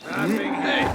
Nothing. Hey.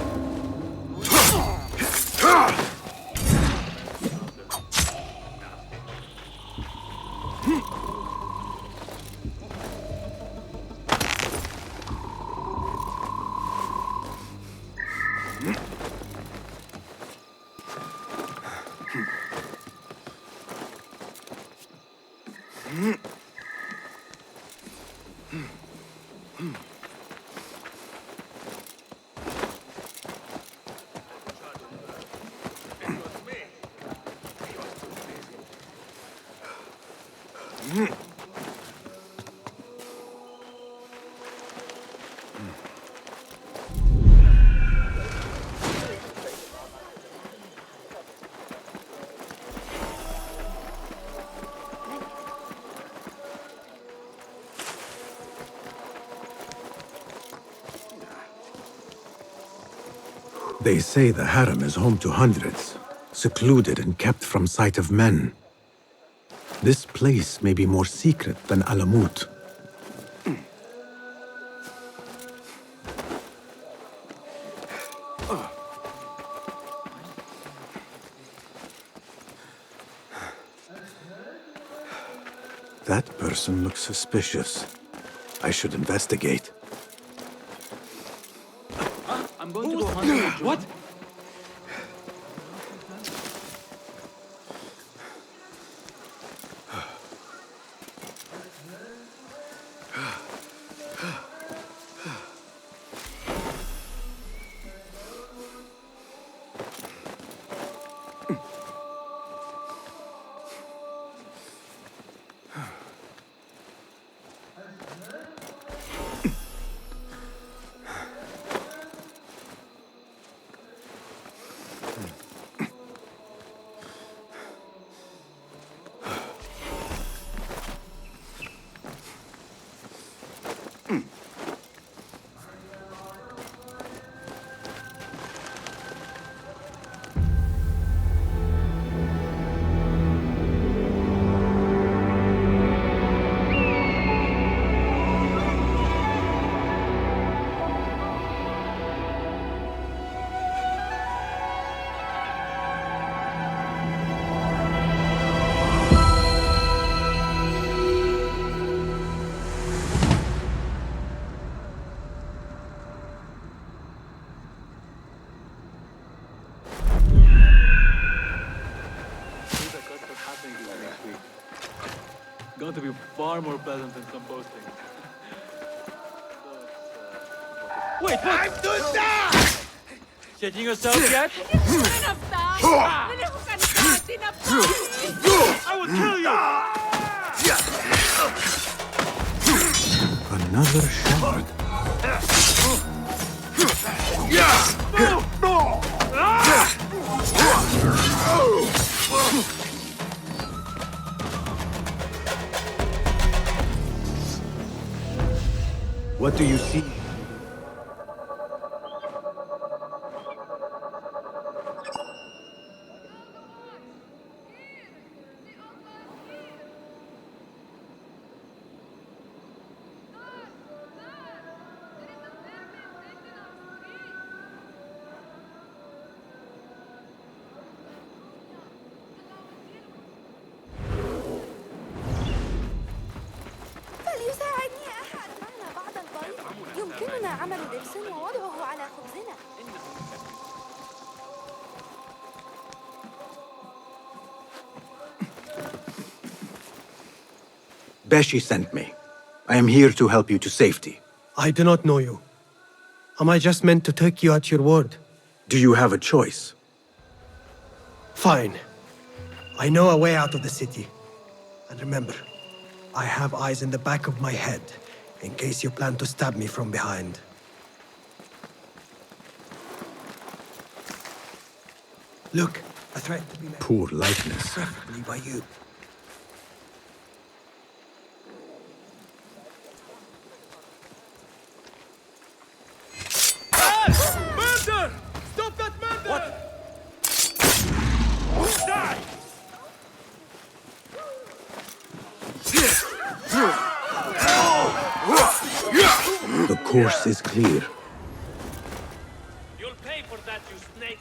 They say the harem is home to hundreds, secluded and kept from sight of men. This place may be more secret than Alamut. That person looks suspicious. I should investigate. I'm going to go hunting. What? Going to be far more pleasant than some posting. Wait, what? I'm doing that! Checking yourself yet? I will kill you! Another shard. What do you see? فليساعدني أحد معنا بعض البيض. يمكننا عمل دبس ووضعه على خبزنا. Beshi sent me. I am here to help you to safety. I do not know you. Am I just meant to take you at your word? Do you have a choice? Fine. I know a way out of the city. And remember, I have eyes in the back of my head, in case you plan to stab me from behind. Look, a threat to be met. Poor likeness. Preferably by you. Murder! Stop that murder! What? Die! The course is clear. Pay for that, you snake!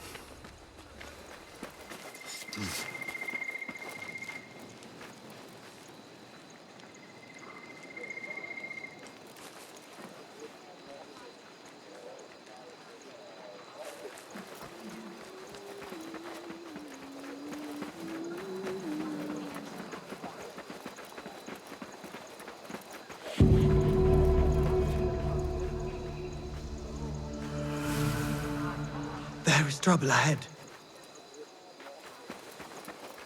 There is trouble ahead.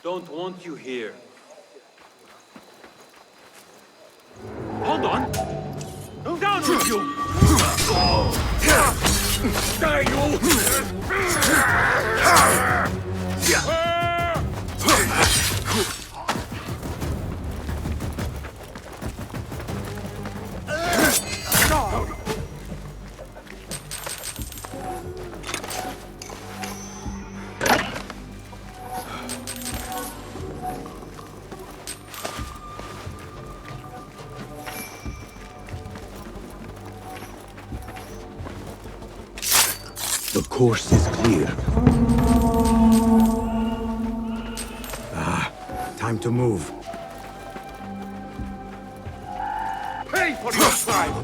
Don't want you here. Hold on! Down with you! Die, The course is clear. Time to move. Pay for your crime!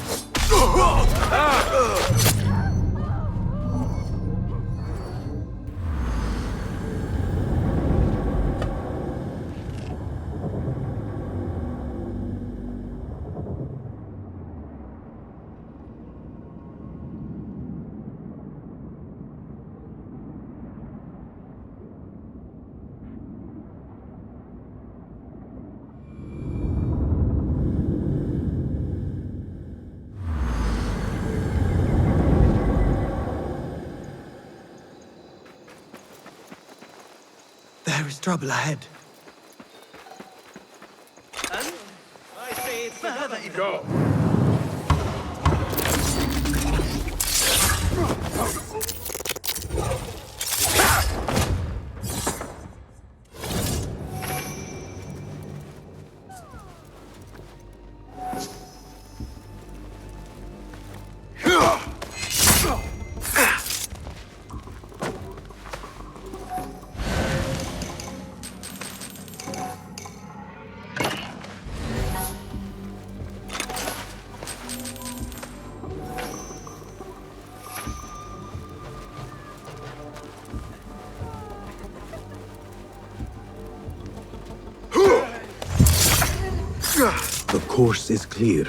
There is trouble ahead. I say it's the Go! The course is clear.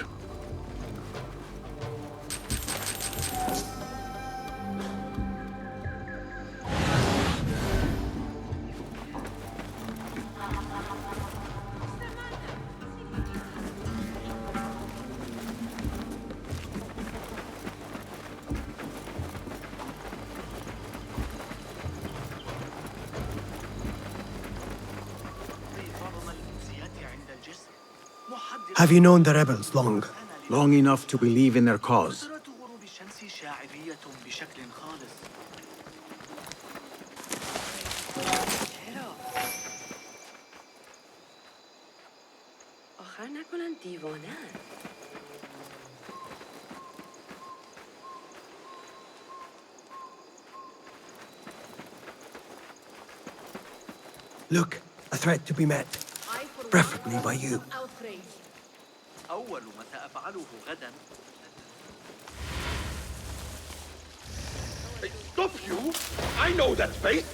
Have you known the rebels long? Long enough to believe in their cause. آخر نکنن دیوانه‌ان. Look, a threat to be met. Preferably by you. أول ما سأفعله غدا Hey, stop you! I know that space!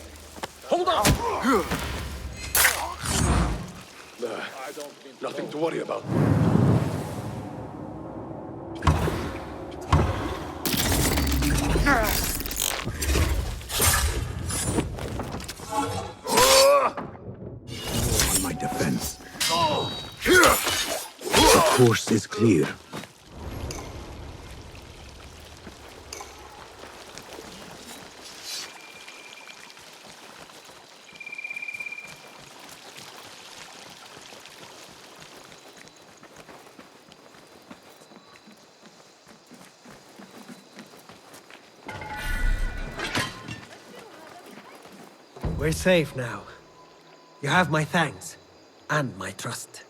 Hold on! Nothing to worry about. On my defense. The course is clear. We're safe now. You have my thanks and my trust.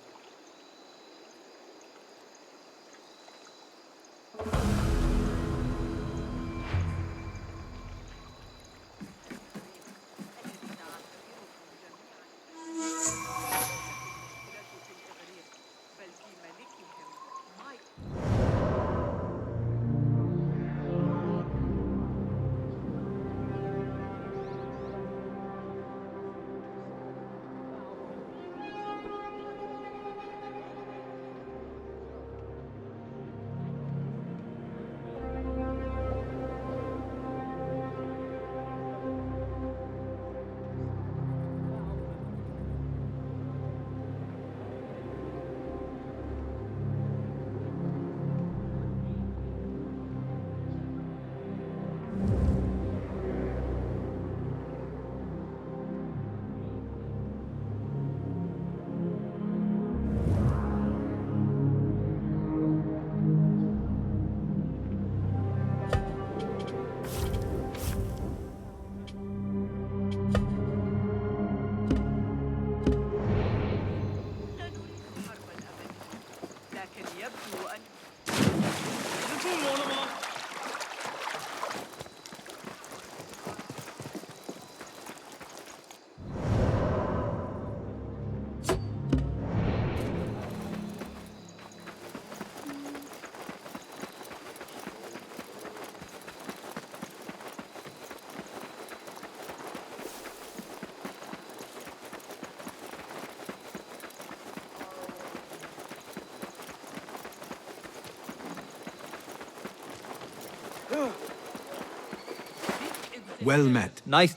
Well met. Nice.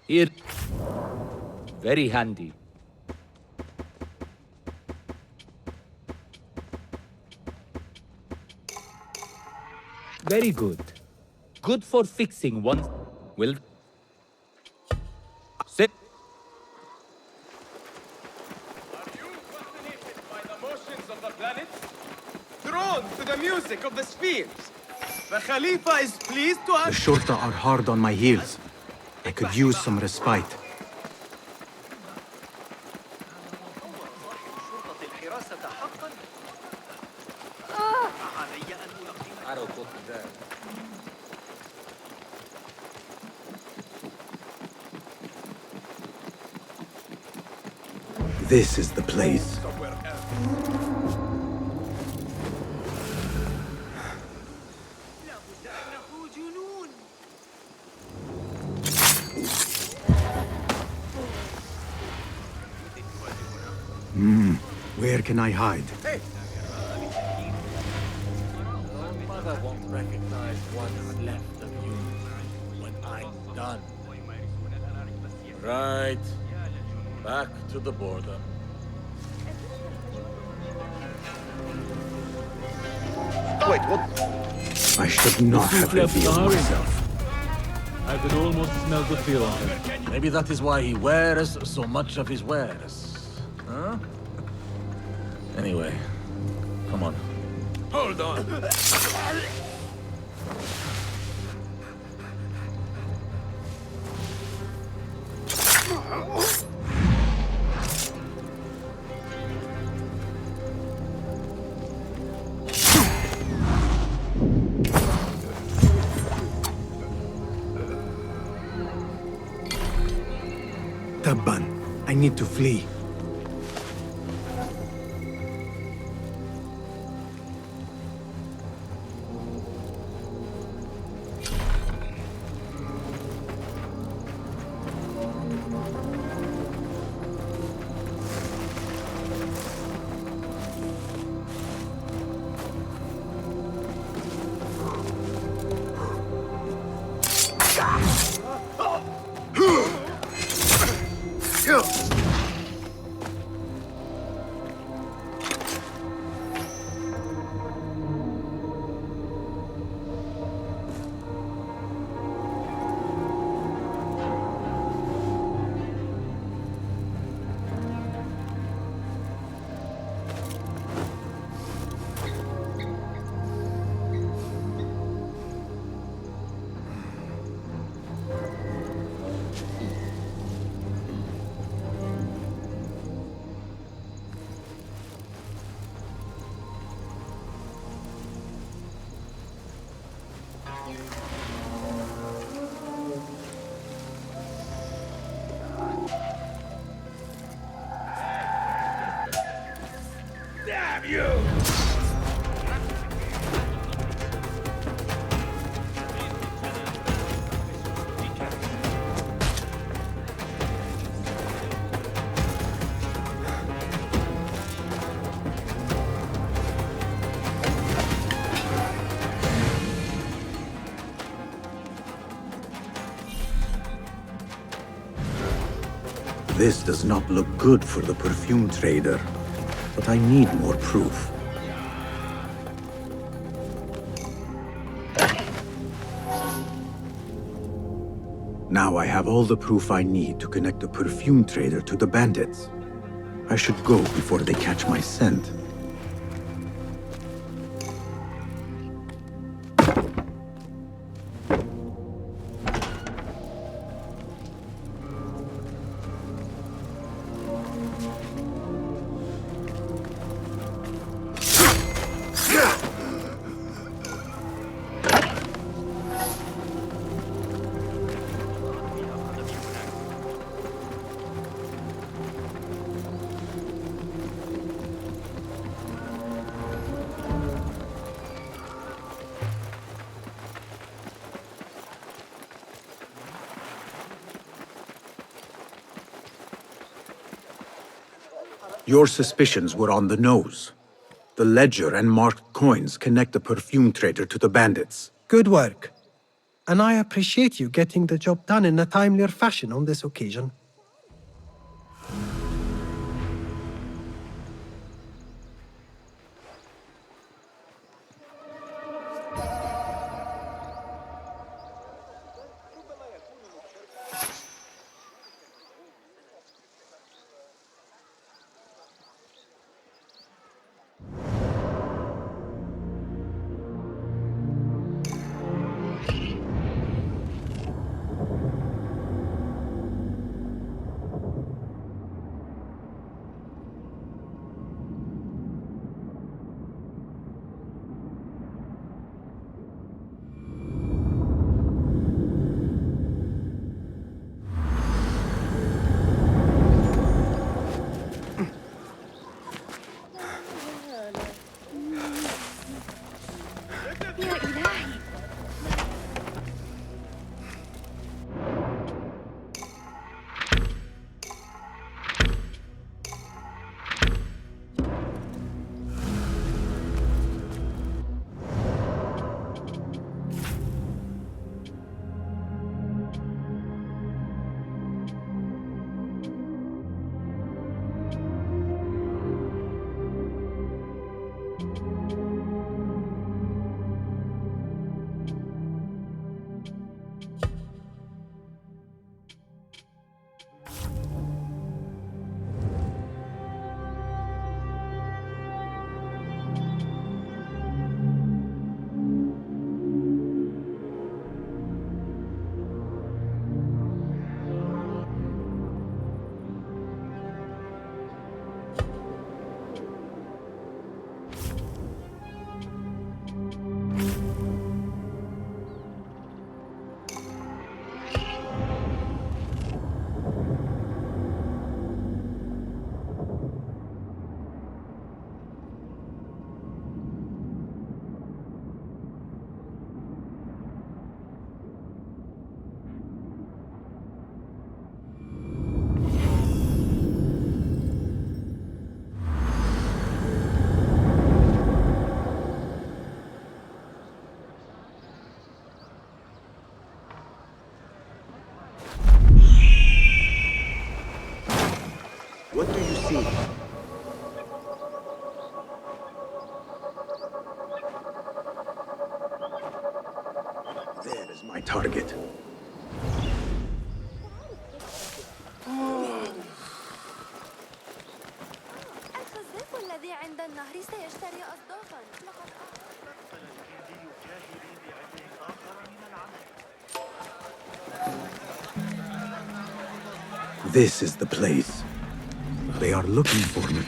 Here. Very handy. Very good. Good for fixing one. Will. Sit. Are you fascinated by the motions of the planets? Drawn to the music of the spheres? The Khalifa is pleased to The Shorta are hard on my heels. I could use some respite. شرطة الحراسة حقا؟ علي أن ألقي This is the place. somewhere else. Where can I hide? Your mother won't recognize what's left of you when I'm done. Right. Back to the border. Wait, what? I should not have revealed myself. I could almost smell the fear on him. Maybe that is why he wears so much of his wares. Huh? Anyway, come on. Hold on. Tabban, I need to flee. Damn you! This does not look good for the perfume trader, but I need more proof. Now I have all the proof I need to connect the perfume trader to the bandits. I should go before they catch my scent. Your suspicions were on the nose. The ledger and marked coins connect the perfume trader to the bandits. Good work. And I appreciate you getting the job done in a timelier fashion on this occasion. يا إلهي. What do you see? There is my target. الخزاف الذي عند النهر سيشتري أصدافا. لقد This is the place. They are looking for me.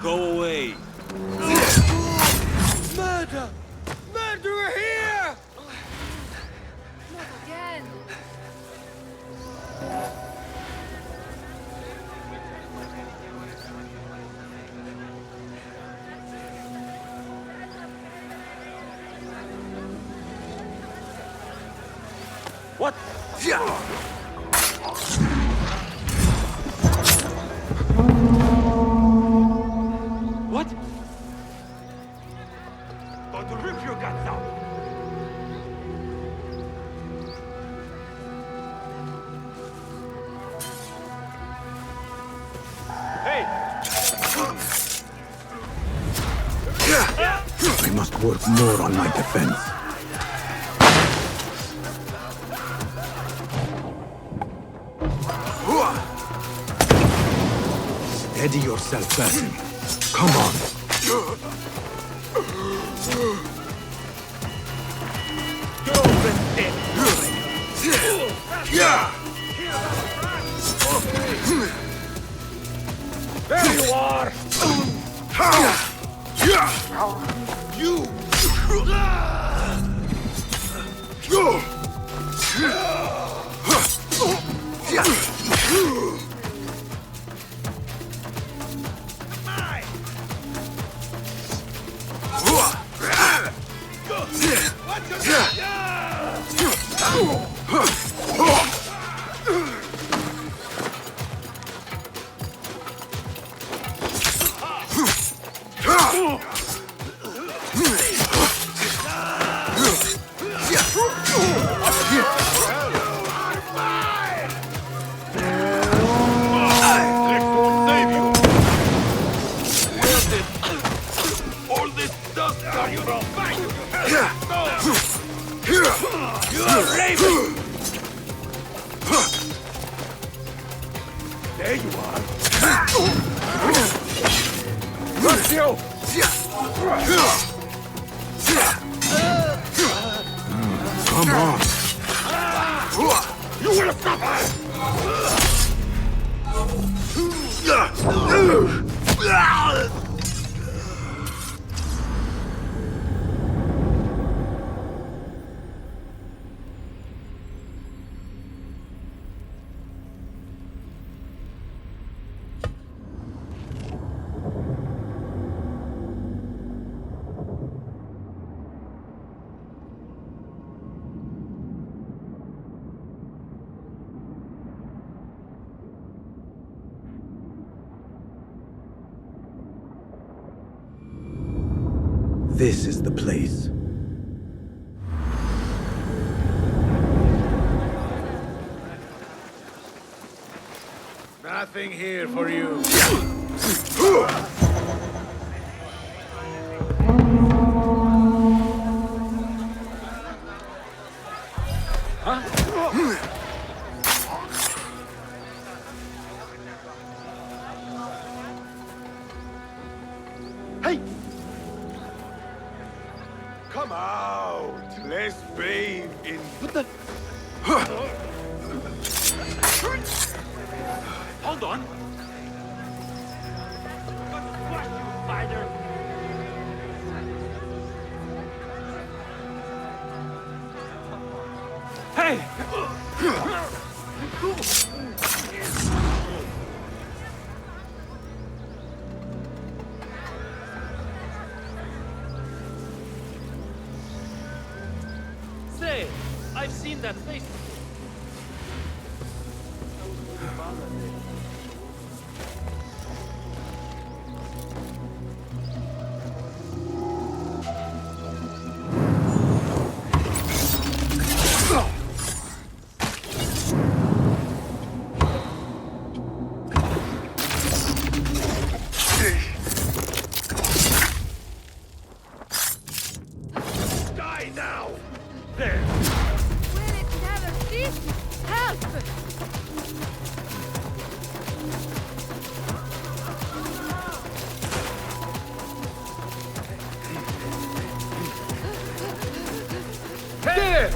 Go away. Murder! Murderer here! not again. What? What? Going to rip your guts out. Hey! I must work more on my defense. Steady yourself, Basim. Come on. There you are! You! Raven! There you are. Lucio! Come on. You will stop us! This is the place. Nothing here for you. Hey! Come out! Let's bathe in... What the? Hold on. Squash you, spider. Hey! Say, I've seen that face. Die now! There. Will it never cease? Help! There!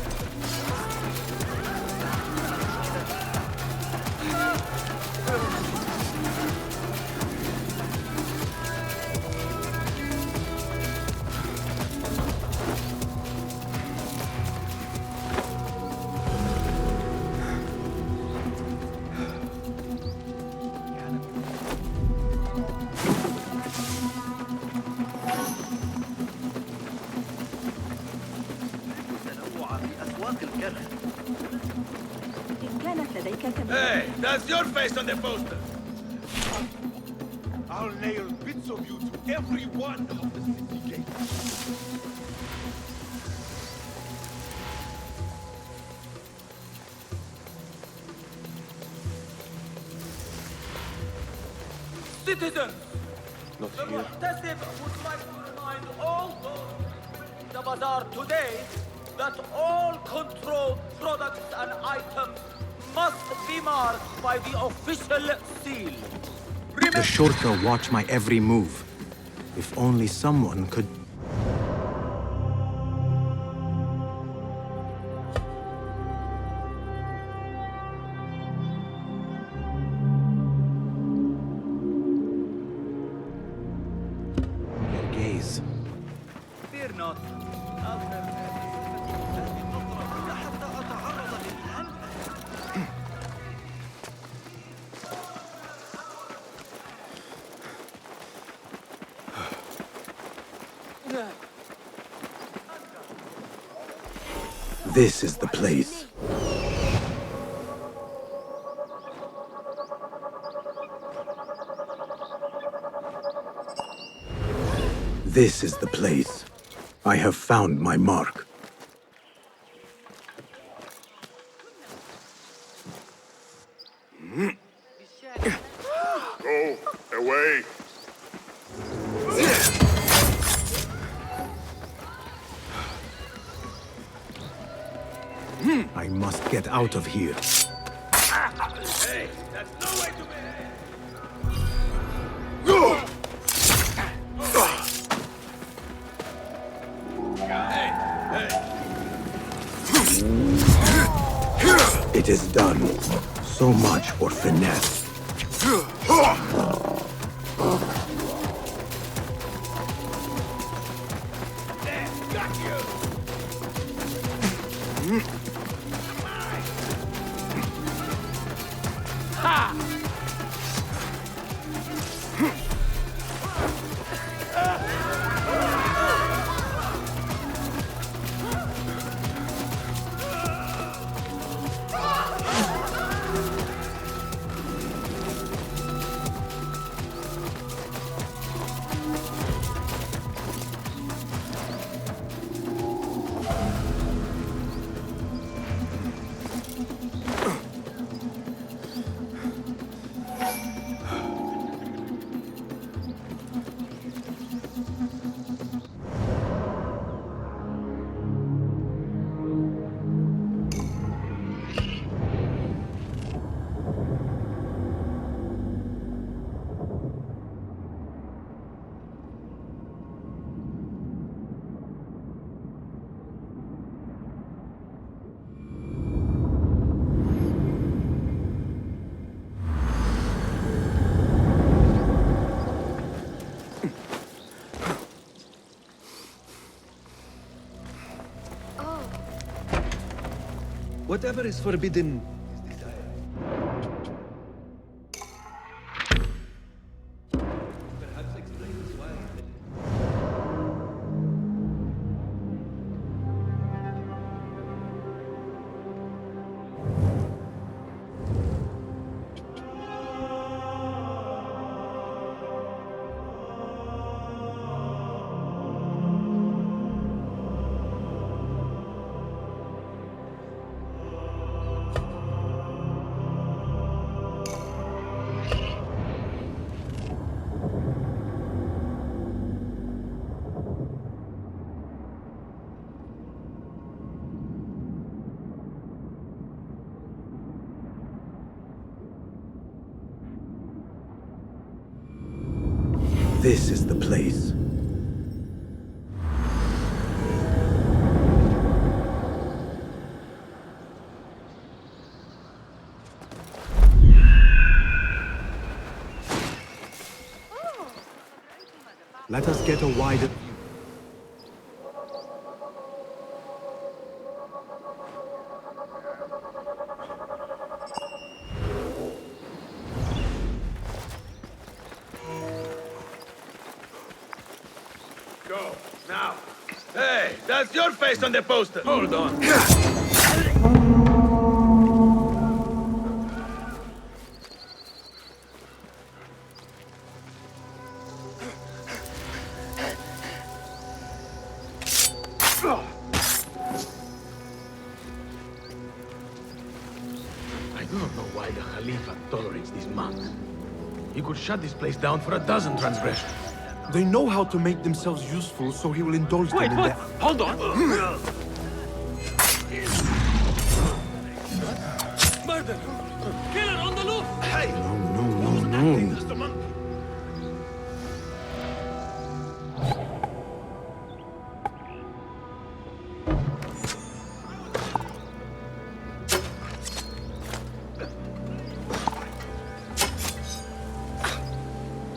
تنوع في أسواق الكره. إن كانت لديك كم Hey, that's your face on the poster. I'll nail bits of you to every one of the city gates. Citizens! Not The here. Muhtasib would like to remind all those in the bazaar today that all controlled products and items must be marked by the official seal. The Shorta watch my every move. If only someone could... Their gaze. Fear not. أظهر هذه النظرة حتى أتعرض للحل. This is the place. This is the place. I have found my mark. Go away! I must get out of here. Hey, that's no way to behave! It is done. So much for finesse. Whatever is forbidden. Perhaps explains why. This is the place. Let us get a wider view. Go, now! Hey, that's your face on the poster! Hold on! I do not know why the Khalifa tolerates these monks. He could shut this place down for a dozen transgressions. They know how to make themselves useful, so he will indulge them in that. Hold on! Murder! Killer on the loose! Hey! No. Just a monk!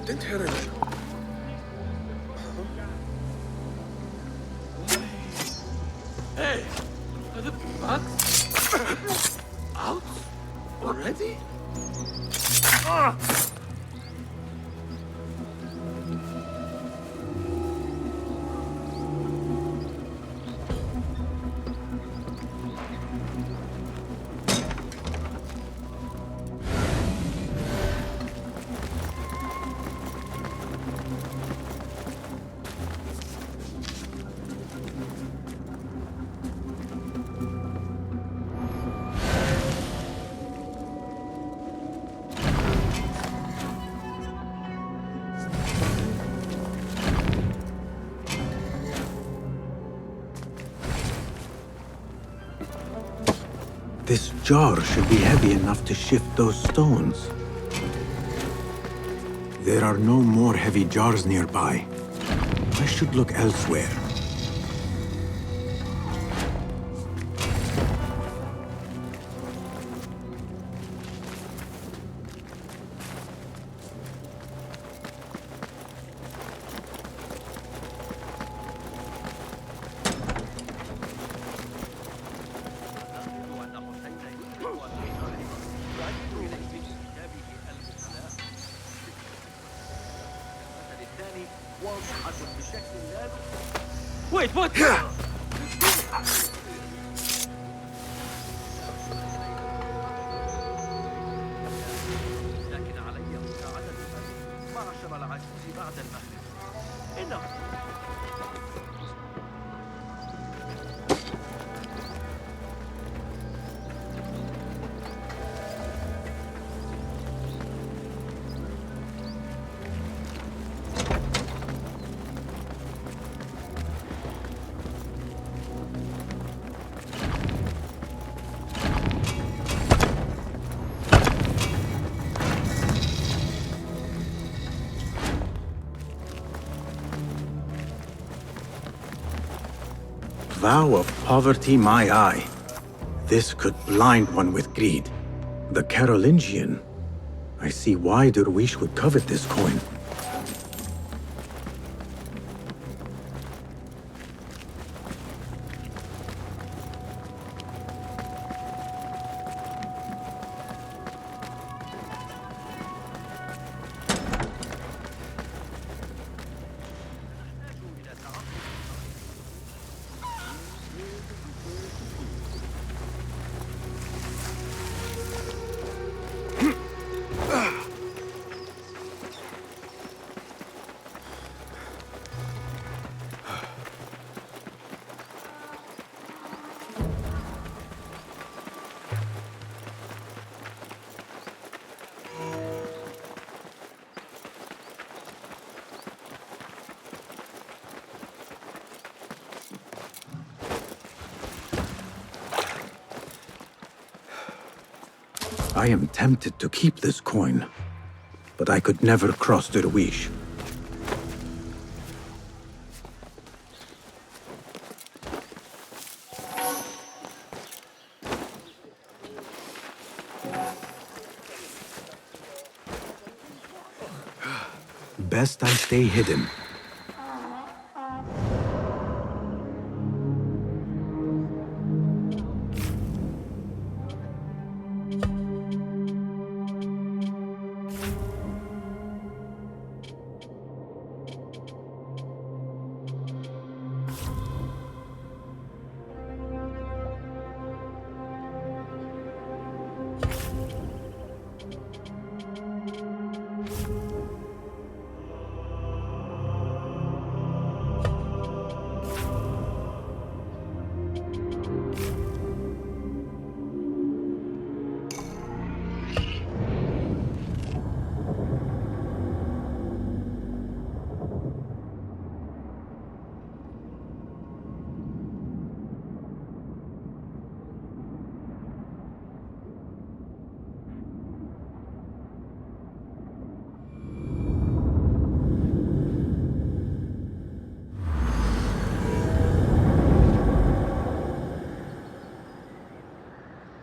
Didn't hear it. Hey! Are the bugs out already? This jar should be heavy enough to shift those stones. There are no more heavy jars nearby. I should look elsewhere. Wait, what? لكن علي مساعدة معشر العجوز بعد المغرب. إنه Vow of poverty, my eye. This could blind one with greed. The Carolingian. I see why Derwish would covet this coin. I am tempted to keep this coin, but I could never cross Derwish. Best I stay hidden.